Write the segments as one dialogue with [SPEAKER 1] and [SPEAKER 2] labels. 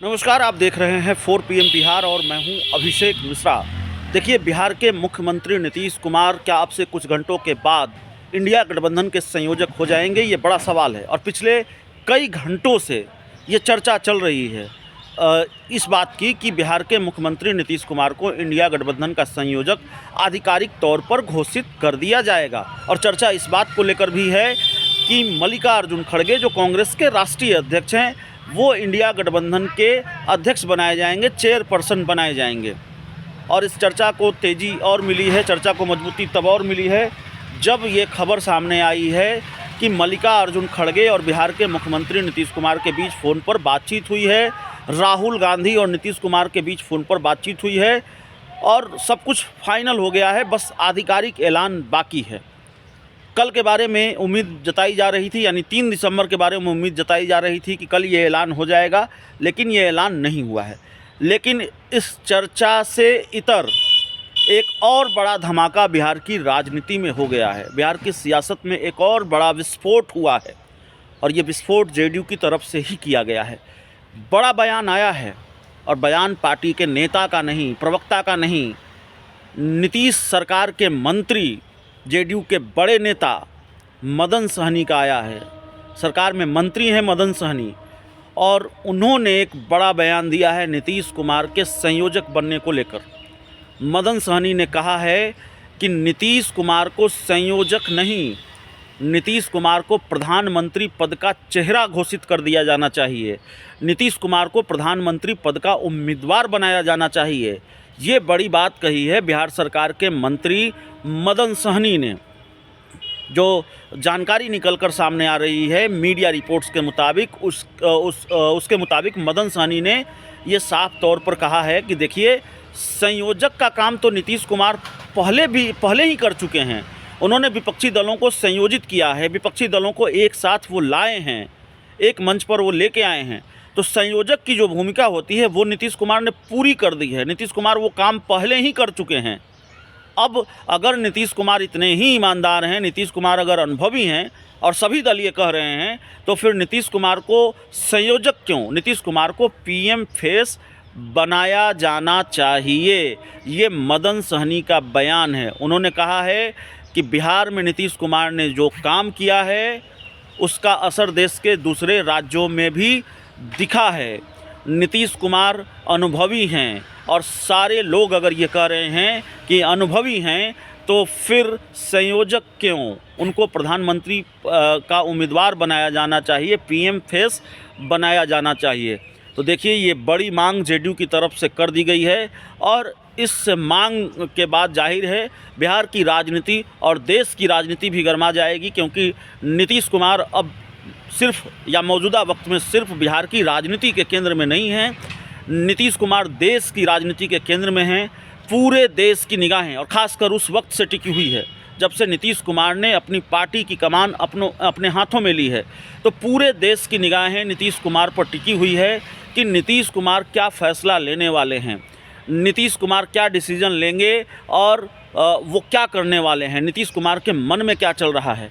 [SPEAKER 1] नमस्कार, आप देख रहे हैं 4 PM बिहार और मैं हूं अभिषेक मिश्रा। देखिए, बिहार के मुख्यमंत्री नीतीश कुमार क्या अब से कुछ घंटों के बाद इंडिया गठबंधन के संयोजक हो जाएंगे? ये बड़ा सवाल है और पिछले कई घंटों से ये चर्चा चल रही है इस बात की कि बिहार के मुख्यमंत्री नीतीश कुमार को इंडिया गठबंधन का संयोजक आधिकारिक तौर पर घोषित कर दिया जाएगा। और चर्चा इस बात को लेकर भी है कि मल्लिकार्जुन खड़गे, जो कांग्रेस के राष्ट्रीय अध्यक्ष हैं, वो इंडिया गठबंधन के अध्यक्ष बनाए जाएंगे, चेयरपर्सन बनाए जाएंगे। और इस चर्चा को तेज़ी और मिली है, चर्चा को मजबूती तब और मिली है जब ये खबर सामने आई है कि मल्लिकार्जुन खड़गे और बिहार के मुख्यमंत्री नीतीश कुमार के बीच फ़ोन पर बातचीत हुई है। राहुल गांधी और नीतीश कुमार के बीच फ़ोन पर बातचीत हुई है और सब कुछ फाइनल हो गया है, बस आधिकारिक ऐलान बाकी है। कल के बारे में उम्मीद जताई जा रही थी, यानी 3 दिसंबर के बारे में उम्मीद जताई जा रही थी कि कल ये ऐलान हो जाएगा, लेकिन ये ऐलान नहीं हुआ है। लेकिन इस चर्चा से इतर एक और बड़ा धमाका बिहार की राजनीति में हो गया है। बिहार की सियासत में एक और बड़ा विस्फोट हुआ है और ये विस्फोट जेडीयू की तरफ से ही किया गया है। बड़ा बयान आया है और बयान पार्टी के नेता का नहीं, प्रवक्ता का नहीं, नीतीश सरकार के मंत्री, जेडीयू के बड़े नेता मदन सहनी का आया है। सरकार में मंत्री हैं मदन सहनी और उन्होंने एक बड़ा बयान दिया है नीतीश कुमार के संयोजक बनने को लेकर। मदन सहनी ने कहा है कि नीतीश कुमार को संयोजक नहीं, नीतीश कुमार को प्रधानमंत्री पद का चेहरा घोषित कर दिया जाना चाहिए, नीतीश कुमार को प्रधानमंत्री पद का उम्मीदवार बनाया जाना चाहिए। ये बड़ी बात कही है बिहार सरकार के मंत्री मदन सहनी ने। जो जानकारी निकलकर सामने आ रही है मीडिया रिपोर्ट्स के मुताबिक, उसके मुताबिक मदन सहनी ने ये साफ तौर पर कहा है कि देखिए, संयोजक का काम तो नीतीश कुमार पहले ही कर चुके हैं। उन्होंने विपक्षी दलों को संयोजित किया है, विपक्षी दलों को एक साथ वो लाए हैं, एक मंच पर वो लेके आए हैं। तो संयोजक की जो भूमिका होती है वो नीतीश कुमार ने पूरी कर दी है। नीतीश कुमार वो काम पहले ही कर चुके हैं। अब अगर नीतीश कुमार इतने ही ईमानदार हैं, नीतीश कुमार अगर अनुभवी हैं और सभी दल ये कह रहे हैं, तो फिर नीतीश कुमार को संयोजक क्यों, नीतीश कुमार को पीएम फेस बनाया जाना चाहिए। ये मदन सहनी का बयान है। उन्होंने कहा है कि बिहार में नीतीश कुमार ने जो काम किया है उसका असर देश के दूसरे राज्यों में भी दिखा है। नीतीश कुमार अनुभवी हैं और सारे लोग अगर ये कह रहे हैं कि अनुभवी हैं, तो फिर संयोजक क्यों, उनको प्रधानमंत्री का उम्मीदवार बनाया जाना चाहिए, पीएम फेस बनाया जाना चाहिए। तो देखिए, ये बड़ी मांग जेडीयू की तरफ से कर दी गई है और इस मांग के बाद जाहिर है बिहार की राजनीति और देश की राजनीति भी गर्मा जाएगी, क्योंकि नीतीश कुमार अब सिर्फ या मौजूदा वक्त में सिर्फ बिहार की राजनीति के केंद्र में नहीं हैं, नीतीश कुमार देश की राजनीति के केंद्र में हैं। पूरे देश की निगाहें, और ख़ासकर उस वक्त से टिकी हुई है जब से नीतीश कुमार ने अपनी पार्टी की कमान अपने हाथों में ली है। तो पूरे देश की निगाहें नीतीश कुमार पर टिकी हुई है कि नीतीश कुमार क्या फ़ैसला लेने वाले हैं, नीतीश कुमार क्या डिसीज़न लेंगे और वो क्या करने वाले हैं, नीतीश कुमार के मन में क्या चल रहा है।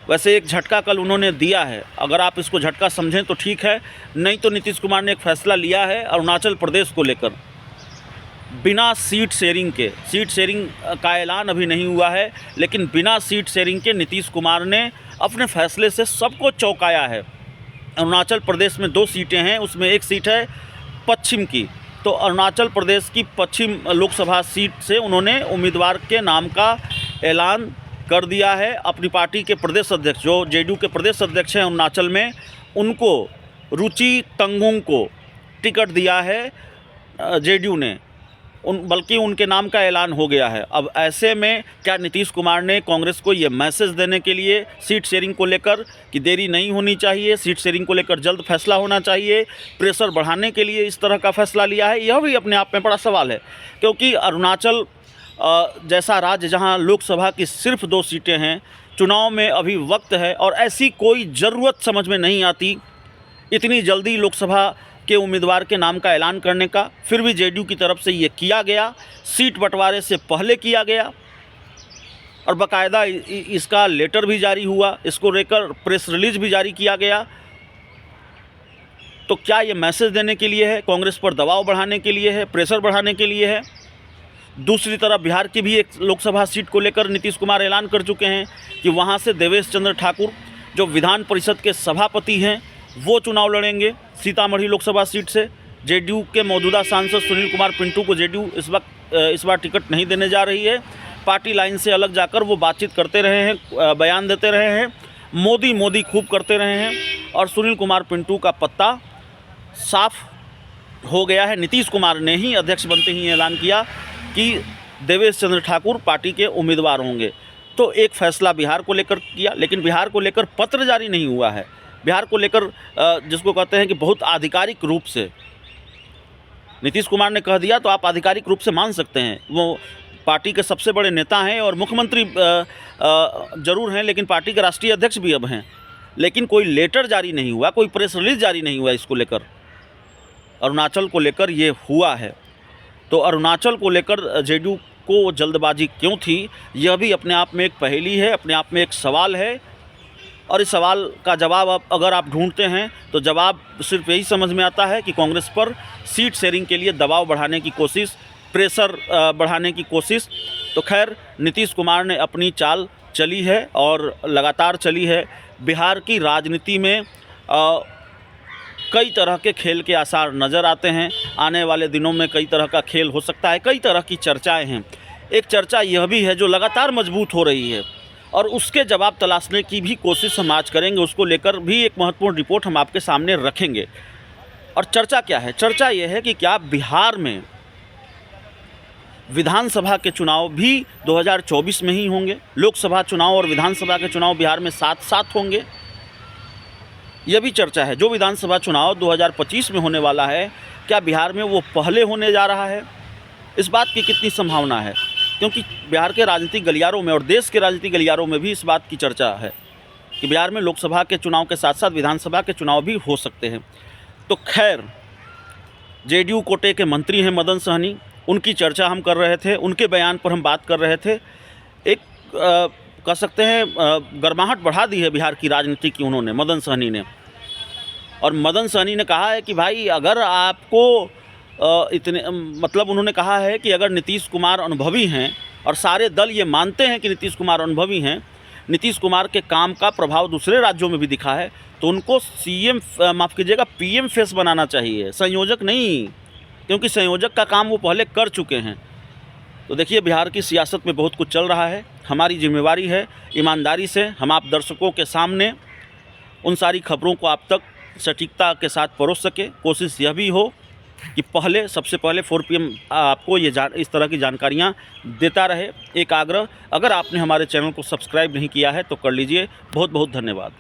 [SPEAKER 1] वैसे एक झटका कल उन्होंने दिया है, अगर आप इसको झटका समझें तो ठीक है, नहीं तो नीतीश कुमार ने एक फ़ैसला लिया है अरुणाचल प्रदेश को लेकर। बिना सीट शेयरिंग के, सीट शेयरिंग का ऐलान अभी नहीं हुआ है, लेकिन बिना सीट शेयरिंग के नीतीश कुमार ने अपने फ़ैसले से सबको चौंकाया है। अरुणाचल प्रदेश में 2 सीटें हैं, उसमें एक सीट है पश्चिम की। तो अरुणाचल प्रदेश की पश्चिम लोकसभा सीट से उन्होंने उम्मीदवार के नाम का ऐलान कर दिया है। अपनी पार्टी के प्रदेश अध्यक्ष, जो जेडीयू के प्रदेश अध्यक्ष हैं अरुणाचल में, उनको, रुचि तंगुंग को टिकट दिया है जेडीयू ने, बल्कि उनके नाम का ऐलान हो गया है। अब ऐसे में क्या नीतीश कुमार ने कांग्रेस को ये मैसेज देने के लिए सीट शेयरिंग को लेकर कि देरी नहीं होनी चाहिए, सीट शेयरिंग को लेकर जल्द फैसला होना चाहिए, प्रेशर बढ़ाने के लिए इस तरह का फैसला लिया है? यह भी अपने आप में बड़ा सवाल है, क्योंकि अरुणाचल जैसा राज्य जहां लोकसभा की सिर्फ 2 सीटें हैं, चुनाव में अभी वक्त है और ऐसी कोई ज़रूरत समझ में नहीं आती इतनी जल्दी लोकसभा के उम्मीदवार के नाम का ऐलान करने का। फिर भी जेडीयू की तरफ से ये किया गया, सीट बंटवारे से पहले किया गया और बाकायदा इसका लेटर भी जारी हुआ, इसको लेकर प्रेस रिलीज भी जारी किया गया। तो क्या ये मैसेज देने के लिए है, कांग्रेस पर दबाव बढ़ाने के लिए है, प्रेशर बढ़ाने के लिए है? दूसरी तरफ बिहार की भी एक लोकसभा सीट को लेकर नीतीश कुमार ऐलान कर चुके हैं कि वहाँ से देवेश चंद्र ठाकुर जो विधान परिषद के सभापति हैं वो चुनाव लड़ेंगे सीतामढ़ी लोकसभा सीट से। जेडीयू के मौजूदा सांसद सुनील कुमार पिंटू को जेडीयू इस बार टिकट नहीं देने जा रही है। पार्टी लाइन से अलग जाकर वो बातचीत करते रहे हैं, बयान देते रहे हैं, मोदी मोदी खूब करते रहे हैं और सुनील कुमार पिंटू का पत्ता साफ हो गया है। नीतीश कुमार ने ही अध्यक्ष बनते ही ऐलान किया कि देवेश चंद्र ठाकुर पार्टी के उम्मीदवार होंगे। तो एक फैसला बिहार को लेकर किया, लेकिन बिहार को लेकर पत्र जारी नहीं हुआ है। बिहार को लेकर जिसको कहते हैं कि बहुत आधिकारिक रूप से नीतीश कुमार ने कह दिया तो आप आधिकारिक रूप से मान सकते हैं। वो पार्टी के सबसे बड़े नेता हैं और मुख्यमंत्री जरूर हैं, लेकिन पार्टी के राष्ट्रीय अध्यक्ष भी अब हैं। लेकिन कोई लेटर जारी नहीं हुआ, कोई प्रेस रिलीज जारी नहीं हुआ इसको लेकर। अरुणाचल को लेकर ये हुआ है। तो अरुणाचल को लेकर जेडीयू को जल्दबाजी क्यों थी, यह भी अपने आप में एक पहेली है, अपने आप में एक सवाल है। और इस सवाल का जवाब अगर आप ढूंढते हैं तो जवाब सिर्फ यही समझ में आता है कि कांग्रेस पर सीट शेयरिंग के लिए दबाव बढ़ाने की कोशिश, प्रेशर बढ़ाने की कोशिश। तो खैर नीतीश कुमार ने अपनी चाल चली है और लगातार चली है। बिहार की राजनीति में कई तरह के खेल के आसार नज़र आते हैं। आने वाले दिनों में कई तरह का खेल हो सकता है, कई तरह की चर्चाएं हैं। एक चर्चा यह भी है जो लगातार मजबूत हो रही है और उसके जवाब तलाशने की भी कोशिश हम आज करेंगे। उसको लेकर भी एक महत्वपूर्ण रिपोर्ट हम आपके सामने रखेंगे। और चर्चा क्या है? चर्चा यह है कि क्या बिहार में विधानसभा के चुनाव भी 2024 में ही होंगे? लोकसभा चुनाव और विधानसभा के चुनाव बिहार में साथ साथ होंगे? यह भी चर्चा है। जो विधानसभा चुनाव 2025 में होने वाला है, क्या बिहार में वो पहले होने जा रहा है? इस बात की कितनी संभावना है? क्योंकि बिहार के राजनीतिक गलियारों में और देश के राजनीतिक गलियारों में भी इस बात की चर्चा है कि बिहार में लोकसभा के चुनाव के साथ साथ विधानसभा के चुनाव भी हो सकते हैं। तो खैर, जेडीयू कोटे के मंत्री हैं मदन सहनी, उनकी चर्चा हम कर रहे थे, उनके बयान पर हम बात कर रहे थे। एक कह सकते हैं गर्माहट बढ़ा दी है बिहार की राजनीति की उन्होंने, मदन सहनी ने। और मदन सहनी ने कहा है कि भाई अगर आपको मतलब उन्होंने कहा है कि अगर नीतीश कुमार अनुभवी हैं और सारे दल ये मानते हैं कि नीतीश कुमार अनुभवी हैं, नीतीश कुमार के काम का प्रभाव दूसरे राज्यों में भी दिखा है, तो उनको पीएम फेस बनाना चाहिए, संयोजक नहीं, क्योंकि संयोजक का काम वो पहले कर चुके हैं। तो देखिए, बिहार की सियासत में बहुत कुछ चल रहा है। हमारी जिम्मेवारी है ईमानदारी से हम आप दर्शकों के सामने उन सारी खबरों को आप तक सटीकता के साथ परोस सके। कोशिश यह भी हो कि सबसे पहले 4 PM आपको इस तरह की जानकारियाँ देता रहे। एक आग्रह, अगर आपने हमारे चैनल को सब्सक्राइब नहीं किया है तो कर लीजिए। बहुत बहुत धन्यवाद।